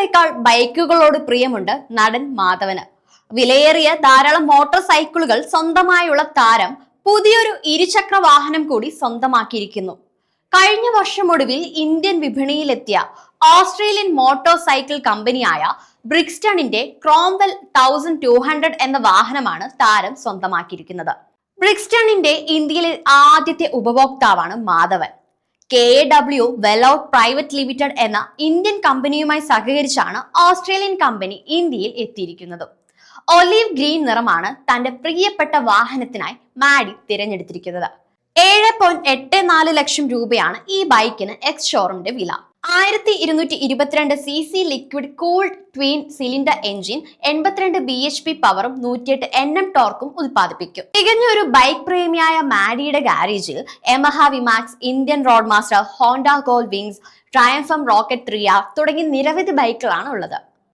കാറുകളേക്കാൾ ബൈക്കുകളോട് പ്രിയമുണ്ട് നടൻ മാധവന്. വിലയേറിയ ധാരാളം മോട്ടോർ സൈക്കിളുകൾ സ്വന്തമായുള്ള താരം പുതിയൊരു ഇരുചക്ര വാഹനം കൂടി സ്വന്തമാക്കിയിരിക്കുന്നു. കഴിഞ്ഞ വർഷമൊടുവിൽ ഇന്ത്യൻ വിപണിയിലെത്തിയ ഓസ്ട്രേലിയൻ മോട്ടോർ സൈക്കിൾ കമ്പനിയായ ബ്രിക്സ്റ്റണിന്റെ ക്രോംവെൽ 1200 എന്ന വാഹനമാണ് താരം സ്വന്തമാക്കിയിരിക്കുന്നത്. ബ്രിക്സ്റ്റണിന്റെ ഇന്ത്യയിലെ ആദ്യത്തെ ഉപഭോക്താവാണ് മാധവൻ. KAW വെലൌട്ട് പ്രൈവറ്റ് ലിമിറ്റഡ് എന്ന ഇന്ത്യൻ കമ്പനിയുമായി സഹകരിച്ചാണ് ഓസ്ട്രേലിയൻ കമ്പനി ഇന്ത്യയിൽ എത്തിയിരിക്കുന്നത്. ഒലീവ് ഗ്രീൻ നിറമാണ് തന്റെ പ്രിയപ്പെട്ട വാഹനത്തിനായി മാഡി തിരഞ്ഞെടുത്തിരിക്കുന്നത്. 7.84 ലക്ഷം രൂപയാണ് ഈ ബൈക്കിന് എക്സ് ഷോറൂമിന്റെ വില. 1222 cc liquid cooled twin cylinder engine 82 bhp പവറും 108 Nm ടോർക്കും ഉൽപ്പാദിപ്പിക്കും. തികഞ്ഞ ഒരു ബൈക്ക് പ്രേമിയായ മാഡിയുടെ ഗാരേജിൽ Yamaha VMax, Indian Roadmaster, Honda Gold Wings, ട്രയംഫം റോക്കറ്റ് 3R തുടങ്ങി നിരവധി ബൈക്കുകളാണ് ഉള്ളത്.